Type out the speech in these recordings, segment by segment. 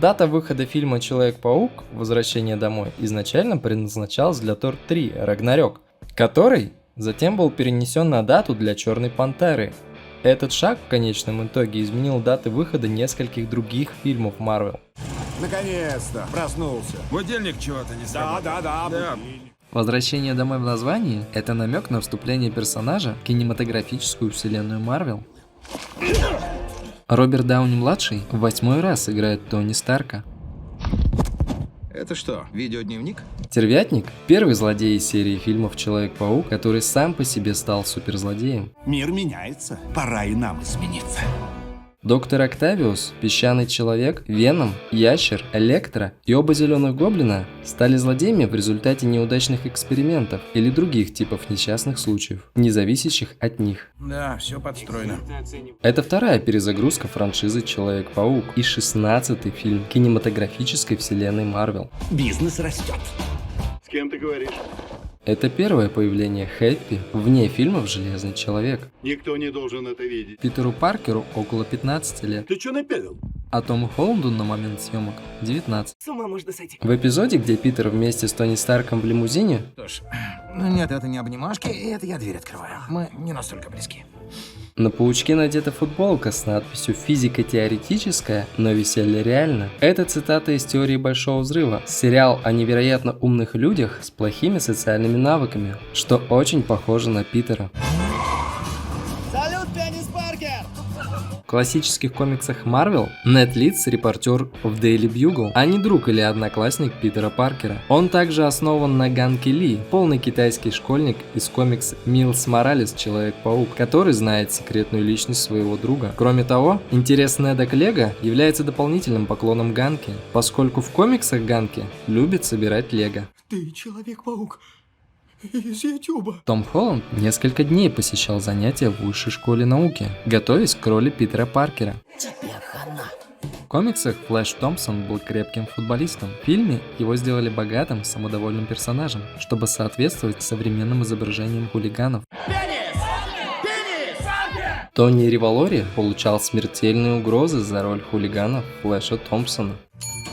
Дата выхода фильма «Человек-паук. Возвращение домой» изначально предназначалась для Тор 3 Рагнарёк, который затем был перенесен на дату для Черной Пантеры. Этот шаг в конечном итоге изменил даты выхода нескольких других фильмов Marvel. Наконец-то проснулся. Будильник чего-то не сработал. Да. будильник. Возвращение домой в названии – это намек на вступление персонажа в кинематографическую вселенную Marvel. Роберт Дауни-младший в 8-й раз играет Тони Старка. Это что, видеодневник? Тервятник – первый злодей из серии фильмов «Человек-паук», который сам по себе стал суперзлодеем. Мир меняется. Пора и нам измениться. Доктор Октавиус, Песчаный Человек, Веном, Ящер, Электро и оба Зеленых Гоблина стали злодеями в результате неудачных экспериментов или других типов несчастных случаев, не зависящих от них. Да, все подстроено. Это вторая перезагрузка франшизы Человек-паук и 16-й фильм кинематографической вселенной Marvel. Бизнес растет. С кем ты говоришь? Это первое появление Хэппи вне фильмов «Железный человек». Никто не должен это видеть. Питеру Паркеру около 15 лет, Ты что напялил? а Тому Холланду на момент съемок 19. С ума можно сойти. В эпизоде, где Питер вместе с Тони Старком в лимузине, Нет, это не обнимашки, это я дверь открываю. Мы не настолько близки. на паучке надета футболка с надписью «Физика теоретическая, но веселье реально». Это цитата из «Теории Большого Взрыва». Сериал о невероятно умных людях с плохими социальными навыками, что очень похоже на Питера. Салют, пианист Паркер! В классических комиксах Marvel Нед Лидс – репортер в Daily Bugle, а не друг или одноклассник Питера Паркера. Он также основан на Ганке Ли, полный китайский школьник из комикса Милс Моралес Человек-паук, который знает секретную личность своего друга. Кроме того, интерес Неда к Лего является дополнительным поклоном Ганке, поскольку в комиксах Ганке любит собирать Лего. Ты Человек-паук из Ютуба. Том Холланд несколько дней посещал занятия в высшей школе науки, готовясь к роли Питера Паркера. В комиксах Флэш Томпсон был крепким футболистом. В фильме его сделали богатым, самодовольным персонажем, чтобы соответствовать современным изображениям хулиганов. Тони Ривалори получал смертельные угрозы за роль хулигана Флэша Томпсона.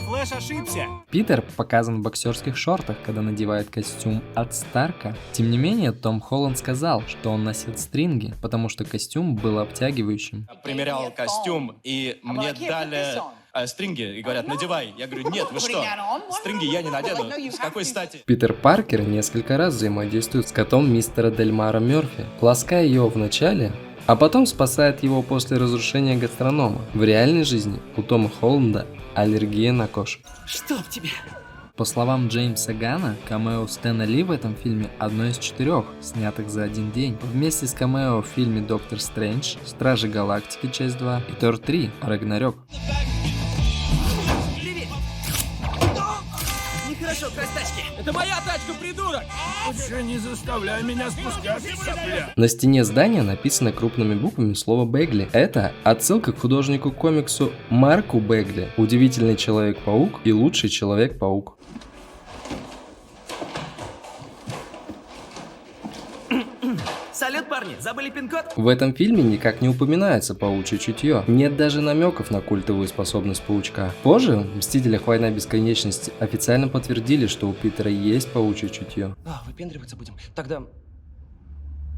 Флэш ошибся. Питер показан в боксерских шортах, когда надевает костюм от Старка. Тем не менее, Том Холланд сказал, что он носил стринги, потому что костюм был обтягивающим. Примерял костюм, и мне дали стринги, и говорят, надевай. Я говорю, нет, вы что, стринги я не надену, с какой стати? Питер Паркер несколько раз взаимодействует с котом мистера Дельмара Мёрфи, лаская его в начале, а потом спасает его после разрушения гастронома. В реальной жизни у Тома Холланда аллергия на кошек. Чтоб тебе. По словам Джеймса Ганна, камео Стэна Ли в этом фильме одно из 4, снятых за один день. Вместе с камео в фильме Доктор Стрэндж, Стражи Галактики, часть 2 и Тор 3 Рагнарёк. Нехорошо красть тачки. Это моя тачка, придурок! Лучше не заставляй меня спускаться, сопля. На стене здания написано крупными буквами слово «Бегли». Это отсылка к художнику комиксу Марку Бегли, удивительный Человек-паук и лучший Человек-паук. Салют, парни, забыли пин-код? В этом фильме никак не упоминается паучье чутье. Нет даже намеков на культовую способность паучка. Позже в «Мстителях. Война бесконечности» официально подтвердили, что у Питера есть паучье чутье. Выпендриваться будем. Тогда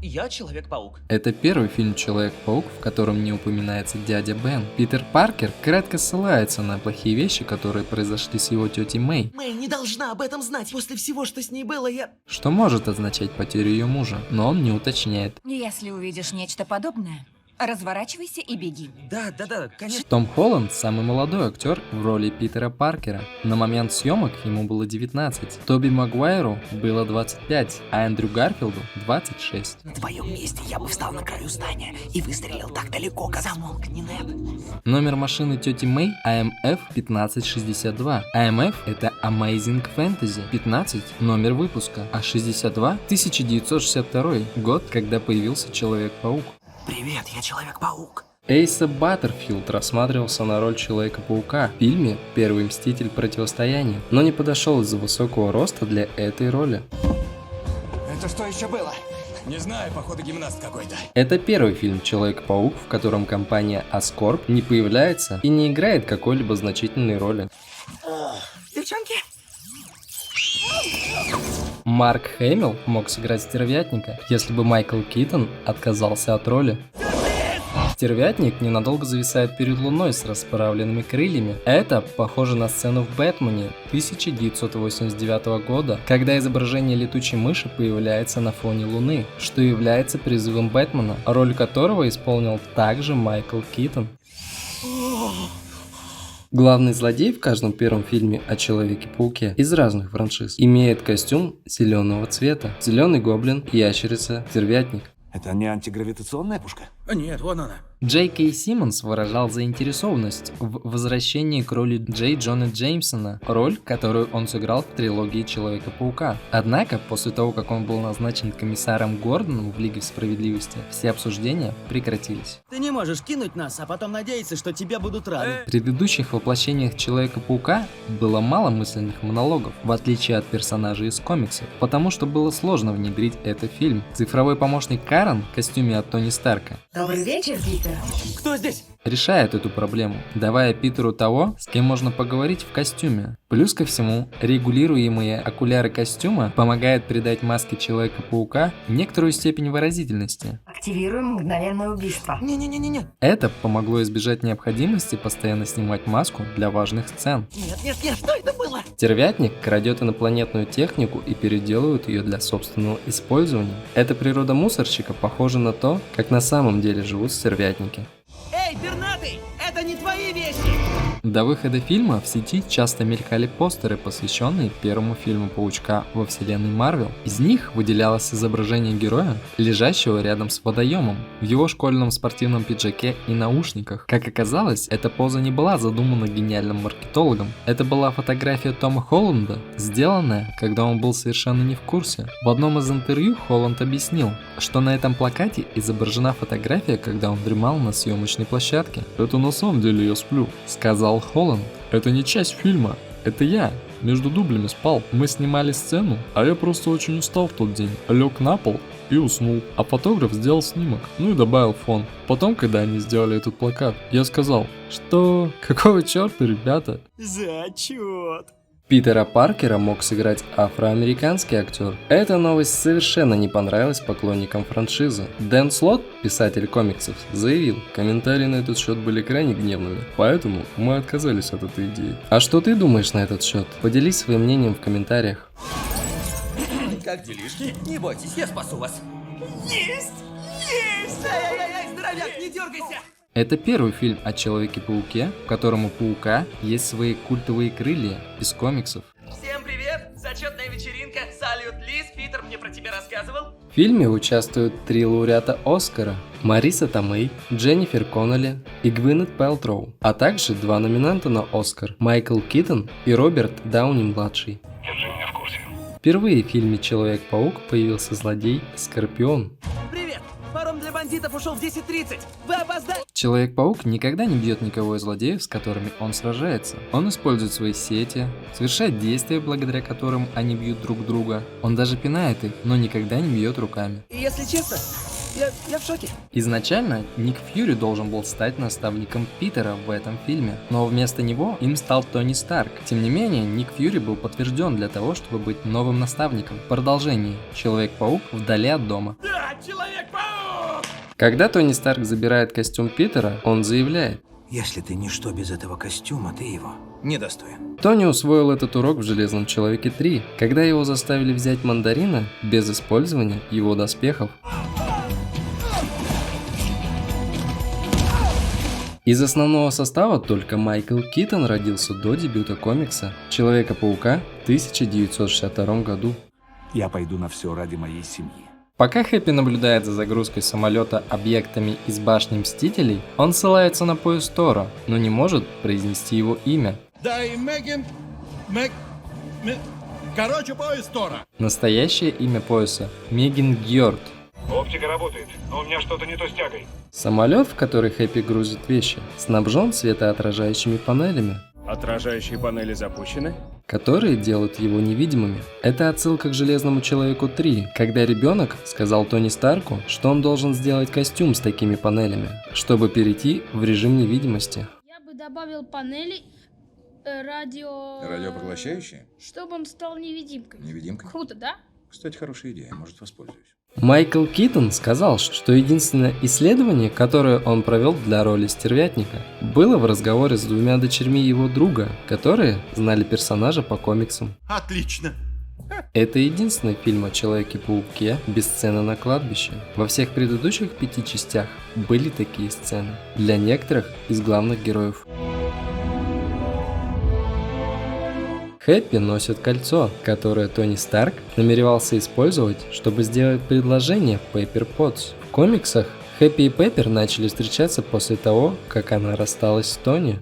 я Человек-паук. Это первый фильм «Человек-паук», в котором не упоминается дядя Бен. Питер Паркер кратко ссылается на плохие вещи, которые произошли с его тетей Мэй, Мэй не должна об этом знать. После всего, что с ней было, я... что может означать потерю ее мужа, но он не уточняет. Если увидишь нечто подобное, разворачивайся и беги. Да, конечно. Том Холланд – самый молодой актер в роли Питера Паркера. На момент съемок ему было 19, Тоби Магуайру было 25, а Эндрю Гарфилду – 26. На твоем месте я бы встал на краю здания и выстрелил так далеко, как... Замолкни, Нед. Номер машины тети Мэй – AMF 1562. AMF – это Amazing Fantasy. 15 – номер выпуска, а 62 – 1962 год, когда появился Человек-паук. Привет, я Человек-паук. Эйса Баттерфилд рассматривался на роль Человека-паука в фильме «Первый мститель. Противостояние», но не подошел из-за высокого роста для этой роли. Это что еще было? Не знаю, походу гимнаст какой-то. Это первый фильм «Человек-паук», в котором компания Oscorp не появляется и не играет какой-либо значительной роли. Девчонки, Марк Хэмилл мог сыграть стервятника, если бы Майкл Китон отказался от роли. Стервятник ненадолго зависает перед Луной с расправленными крыльями. Это похоже на сцену в «Бэтмене» 1989 года, когда изображение летучей мыши появляется на фоне Луны, что является призывом Бэтмена, роль которого исполнил также Майкл Китон. Главный злодей в каждом первом фильме о Человеке-пауке из разных франшиз имеет костюм зеленого цвета. Зеленый гоблин, ящерица, стервятник. Это не антигравитационная пушка? Нет, вон она. Джей Кей Симмонс выражал заинтересованность в возвращении к роли Джей Джона Джеймсона, роль, которую он сыграл в трилогии Человека-паука. Однако, после того, как он был назначен комиссаром Гордоном в Лиге Справедливости, все обсуждения прекратились. Ты не можешь кинуть нас, а потом надеяться, что тебя будут рады. В предыдущих воплощениях Человека-паука было мало мысленных монологов, в отличие от персонажей из комиксов, потому что было сложно внедрить это в фильм. Цифровой помощник Карен в костюме от Тони Старка Добрый вечер, Питер. Кто здесь? решает эту проблему, давая Питеру того, с кем можно поговорить в костюме. Плюс ко всему, регулируемые окуляры костюма помогают придать маске Человека-паука некоторую степень выразительности. Активируем мгновенное убийство. Не-не-не-не. Это помогло избежать необходимости постоянно снимать маску для важных сцен. Нет, что это было? Стервятник крадет инопланетную технику и переделывает ее для собственного использования. Эта природа мусорщика похожа на то, как на самом деле живут стервятники. Эй, пернатый, это не твои вещи! До выхода фильма в сети часто мелькали постеры, посвященные первому фильму Паучка во вселенной Марвел. Из них выделялось изображение героя, лежащего рядом с водоемом, в его школьном спортивном пиджаке и наушниках. Как оказалось, эта поза не была задумана гениальным маркетологом. Это была фотография Тома Холланда, сделанная, когда он был совершенно не в курсе. В одном из интервью Холланд объяснил, что на этом плакате изображена фотография, когда он дремал на съемочной площадке. «Это на самом деле я сплю», — сказал Холланд. «Это не часть фильма, это я. Между дублями спал. Мы снимали сцену, а я просто очень устал в тот день. Лег на пол и уснул. А фотограф сделал снимок, ну и добавил фон. Потом, когда они сделали этот плакат, я сказал, что... Какого черта, ребята?» Зачет. Питера Паркера мог сыграть афроамериканский актер. Эта новость совершенно не понравилась поклонникам франшизы. Дэн Слот, писатель комиксов, заявил, комментарии на этот счет были крайне гневными, поэтому мы отказались от этой идеи. А что ты думаешь на этот счет? Поделись своим мнением в комментариях. Как делишки? Не бойтесь, я спасу вас. Есть! Эй, здоровяк, не дергайся! Это первый фильм о Человеке-пауке, в котором у паука есть свои культовые крылья из комиксов. Всем привет! Зачетная вечеринка. Салют, Лиз, Питер мне про тебя рассказывал. В фильме участвуют 3 лауреата Оскара: Мариса Томей, Дженнифер Коннелли и Гвинет Пэлтроу, а также 2 номинанта на Оскар: Майкл Китон и Роберт Дауни-младший. Держи меня в курсе. Впервые в фильме Человек-паук появился злодей Скорпион. Привет! Паром для бандитов ушел в 10:30. Вы опоздали? Человек-паук никогда не бьет никого из злодеев, с которыми он сражается. Он использует свои сети, совершает действия, благодаря которым они бьют друг друга. Он даже пинает их, но никогда не бьет руками. И если честно, я в шоке. Изначально Ник Фьюри должен был стать наставником Питера в этом фильме, но вместо него им стал Тони Старк. Тем не менее, Ник Фьюри был подтвержден для того, чтобы быть новым наставником. В продолжении Человек-паук вдали от дома. Да, Человек-паук! Когда Тони Старк забирает костюм Питера, он заявляет: Если ты ничто без этого костюма, ты его недостоин. Тони усвоил этот урок в «Железном человеке 3», когда его заставили взять мандарина без использования его доспехов. Из основного состава только Майкл Китон родился до дебюта комикса Человека-паука в 1962 году. Я пойду на все ради моей семьи. Пока Хэппи наблюдает за загрузкой самолета объектами из башни Мстителей, он ссылается на пояс Тора, но не может произнести его имя. Дай Меган... Короче, поезд Тора. Настоящее имя пояса – Меган Гьорд. Оптика работает, но у меня что-то не то с тягой. Самолет, в который Хэппи грузит вещи, снабжен светоотражающими панелями. Отражающие панели запущены? которые делают его невидимыми. Это отсылка к Железному Человеку 3, когда ребенок сказал Тони Старку, что он должен сделать костюм с такими панелями, чтобы перейти в режим невидимости. Я бы добавил панели Радиопоглощающие? чтобы он стал невидимкой. Невидимкой? Круто, да? Кстати, хорошая идея, может, воспользуюсь. Майкл Китон сказал, что единственное исследование, которое он провел для роли стервятника, было в разговоре с двумя дочерьми его друга, которые знали персонажа по комиксам. Отлично! Это единственный фильм о Человеке-пауке без сцены на кладбище. Во всех предыдущих 5 частях были такие сцены для некоторых из главных героев. Хэппи носит кольцо, которое Тони Старк намеревался использовать, чтобы сделать предложение Пеппер Потс. В комиксах Хэппи и Пеппер начали встречаться после того, как она рассталась с Тони.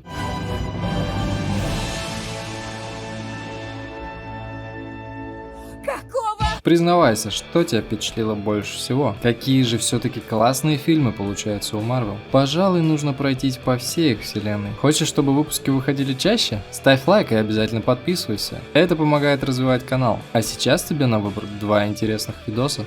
Признавайся, что тебя впечатлило больше всего? Какие же все-таки классные фильмы получаются у Marvel? Пожалуй, нужно пройтись по всей их вселенной. Хочешь, чтобы выпуски выходили чаще? Ставь лайк и обязательно подписывайся. Это помогает развивать канал. А сейчас тебе на выбор 2 интересных видоса.